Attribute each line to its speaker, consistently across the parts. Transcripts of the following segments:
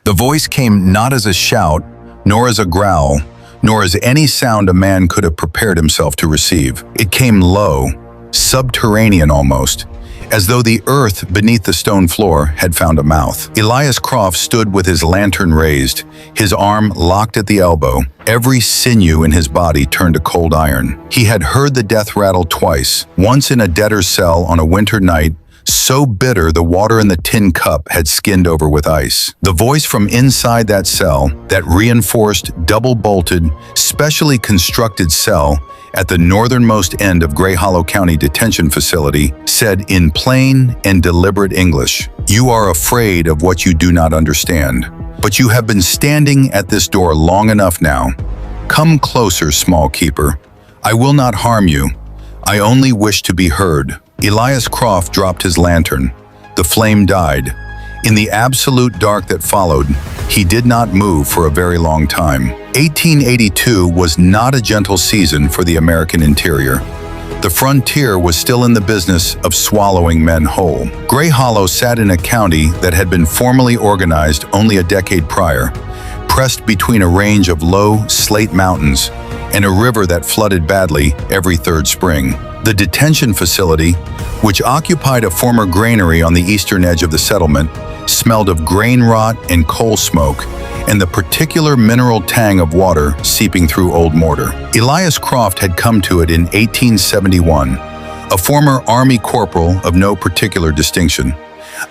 Speaker 1: The voice came not as a shout, nor as a growl, nor as any sound a man could have prepared himself to receive. It came low, subterranean almost, as though the earth beneath the stone floor had found a mouth. Elias Croft stood with his lantern raised, his arm locked at the elbow, every sinew in his body turned to cold iron. He had heard the death rattle twice, once in a debtor's cell on a winter night, so bitter the water in the tin cup had skinned over with ice. The voice from inside that cell, that reinforced, double-bolted, specially constructed cell at the northernmost end of Gray Hollow County Detention Facility, said in plain and deliberate English, "You are afraid of what you do not understand, but you have been standing at this door long enough now. Come closer, small keeper. I will not harm you. I only wish to be heard." Elias Croft dropped his lantern. The flame died. In the absolute dark that followed, he did not move for a very long time. 1882 was not a gentle season for the American interior. The frontier was still in the business of swallowing men whole. Gray Hollow sat in a county that had been formally organized only a decade prior, pressed between a range of low, slate mountains and a river that flooded badly every third spring. The detention facility, which occupied a former granary on the eastern edge of the settlement, smelled of grain rot and coal smoke, and the particular mineral tang of water seeping through old mortar. Elias Croft had come to it in 1871, a former Army corporal of no particular distinction,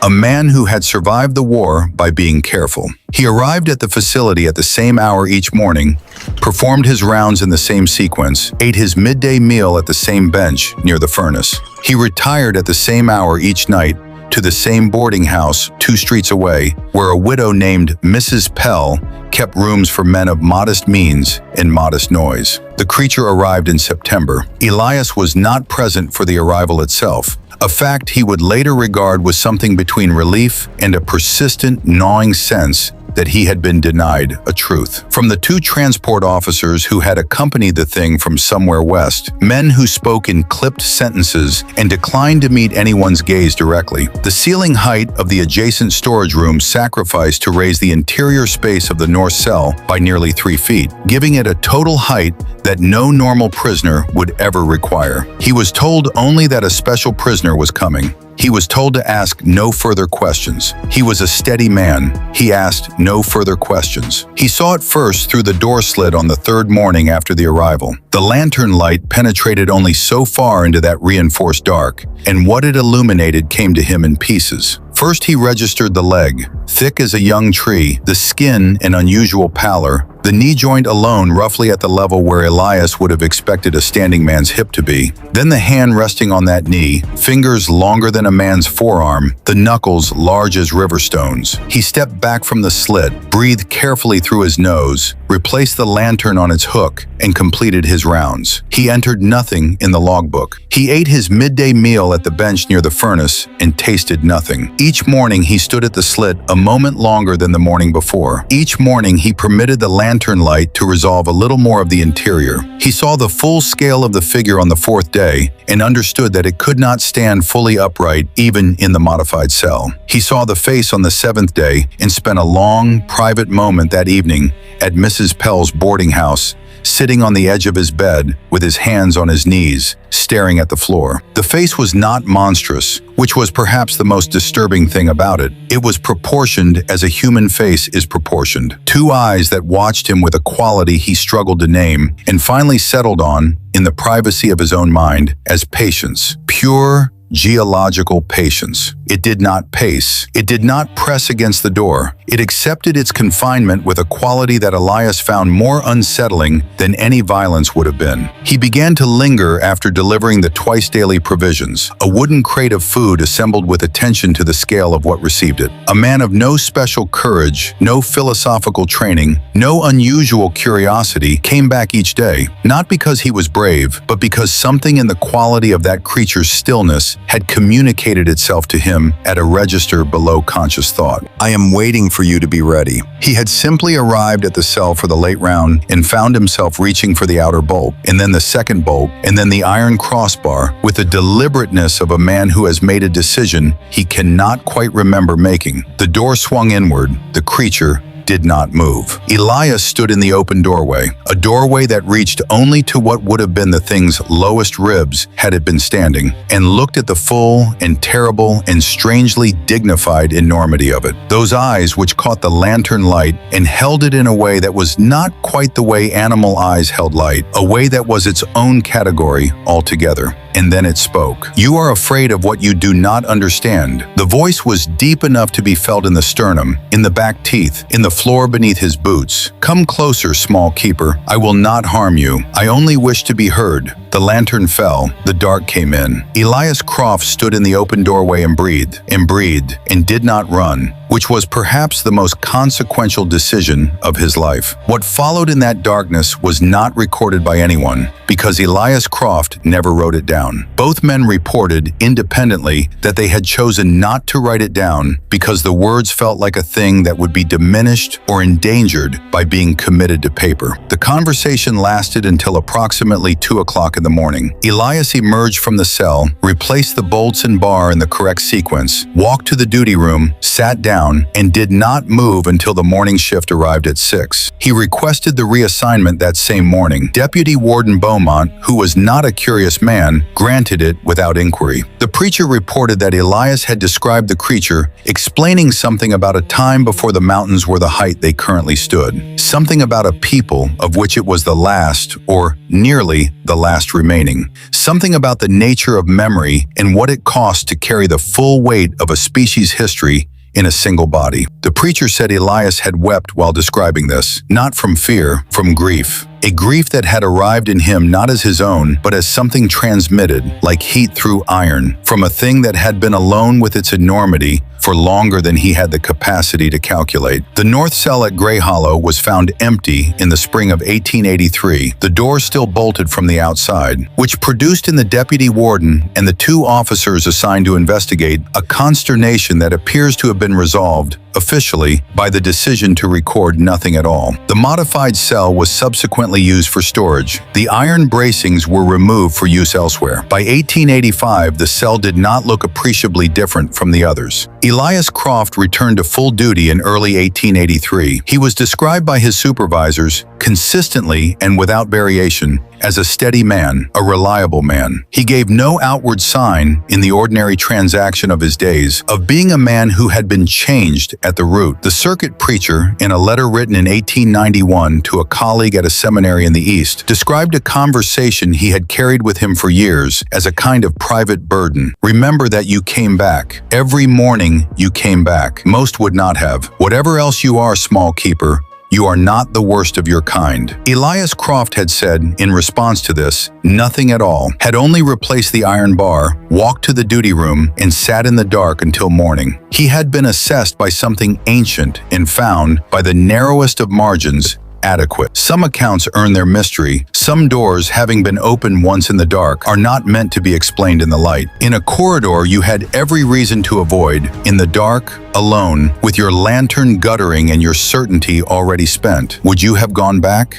Speaker 1: a man who had survived the war by being careful. He arrived at the facility at the same hour each morning, performed his rounds in the same sequence, ate his midday meal at the same bench near the furnace. He retired at the same hour each night to the same boarding house 2 streets away, where a widow named Mrs. Pell kept rooms for men of modest means and modest noise. The creature arrived in September. Elias was not present for the arrival itself, a fact he would later regard with something between relief and a persistent, gnawing sense that he had been denied a truth. From the 2 transport officers who had accompanied the thing from somewhere west, men who spoke in clipped sentences and declined to meet anyone's gaze directly, the ceiling height of the adjacent storage room sacrificed to raise the interior space of the north cell by nearly 3 feet, giving it a total height that no normal prisoner would ever require. He was told only that a special prisoner was coming. He was told to ask no further questions. He was a steady man. He asked no further questions. He saw it first through the door slit on the 3rd morning after the arrival. The lantern light penetrated only so far into that reinforced dark, and what it illuminated came to him in pieces. First he registered the leg, thick as a young tree, the skin an unusual pallor, the knee joint alone roughly at the level where Elias would have expected a standing man's hip to be. Then the hand resting on that knee, fingers longer than a man's forearm, the knuckles large as river stones. He stepped back from the slit, breathed carefully through his nose, replaced the lantern on its hook, and completed his rounds. He entered nothing in the logbook. He ate his midday meal at the bench near the furnace and tasted nothing. Each morning he stood at the slit a moment longer than the morning before. Each morning he permitted the lantern light to resolve a little more of the interior. He saw the full scale of the figure on the 4th day and understood that it could not stand fully upright even in the modified cell. He saw the face on the 7th day and spent a long, private moment that evening at Mrs. Pell's boarding house, sitting on the edge of his bed with his hands on his knees, staring at the floor. The face was not monstrous, which was perhaps the most disturbing thing about it. It was proportioned as a human face is proportioned. 2 eyes that watched him with a quality he struggled to name and finally settled on, in the privacy of his own mind, as patience. Pure, geological patience. It did not pace. It did not press against the door. It accepted its confinement with a quality that Elias found more unsettling than any violence would have been. He began to linger after delivering the twice-daily provisions, a wooden crate of food assembled with attention to the scale of what received it. A man of no special courage, no philosophical training, no unusual curiosity, came back each day, not because he was brave, but because something in the quality of that creature's stillness had communicated itself to him him at a register below conscious thought. I am waiting for you to be ready. He had simply arrived at the cell for the late round and found himself reaching for the outer bolt, and then the second bolt, and then the iron crossbar, with the deliberateness of a man who has made a decision he cannot quite remember making. The door swung inward. The creature did not move. Elias stood in the open doorway, a doorway that reached only to what would have been the thing's lowest ribs had it been standing, and looked at the full and terrible and strangely dignified enormity of it. Those eyes which caught the lantern light and held it in a way that was not quite the way animal eyes held light, a way that was its own category altogether. And then it spoke. You are afraid of what you do not understand. The voice was deep enough to be felt in the sternum, in the back teeth, in the floor beneath his boots. Come closer, small keeper. I will not harm you. I only wish to be heard. The lantern fell. The dark came in. Elias Croft stood in the open doorway and breathed, and did not run, which was perhaps the most consequential decision of his life. What followed in that darkness was not recorded by anyone, because Elias Croft never wrote it down. Both men reported independently that they had chosen not to write it down because the words felt like a thing that would be diminished or endangered by being committed to paper. The conversation lasted until approximately 2 o'clock in the morning. Elias emerged from the cell, replaced the bolts and bar in the correct sequence, walked to the duty room, sat down, and did not move until the morning shift arrived at 6. He requested the reassignment that same morning. Deputy Warden Beaumont, who was not a curious man, granted it without inquiry. The preacher reported that Elias had described the creature, explaining something about a time before the mountains were the height they currently stood. Something about a people of which it was the last, or nearly the last remaining. Something about the nature of memory and what it cost to carry the full weight of a species' history in a single body. The preacher said Elias had wept while describing this, not from fear, from grief. A grief that had arrived in him not as his own, but as something transmitted, like heat through iron, from a thing that had been alone with its enormity for longer than he had the capacity to calculate. The north cell at Grey Hollow was found empty in the spring of 1883, the door still bolted from the outside, which produced in the deputy warden and the 2 officers assigned to investigate a consternation that appears to have been resolved, officially, by the decision to record nothing at all. The modified cell was subsequently used for storage. The iron bracings were removed for use elsewhere. By 1885, the cell did not look appreciably different from the others. Elias Croft returned to full duty in early 1883. He was described by his supervisors, consistently and without variation, as a steady man, a reliable man. He gave no outward sign, in the ordinary transaction of his days, of being a man who had been changed at the root. The circuit preacher, in a letter written in 1891 to a colleague at a seminary in the East, described a conversation he had carried with him for years as a kind of private burden. Remember that you came back. Every morning you came back. Most would not have. Whatever else you are, small keeper, you are not the worst of your kind. Elias Croft had said, in response to this, nothing at all, had only replaced the iron bar, walked to the duty room, and sat in the dark until morning. He had been assessed by something ancient and found, by the narrowest of margins, adequate. Some accounts earn their mystery. Some doors, having been opened once in the dark, are not meant to be explained in the light. In a corridor you had every reason to avoid, in the dark, alone, with your lantern guttering and your certainty already spent. Would you have gone back?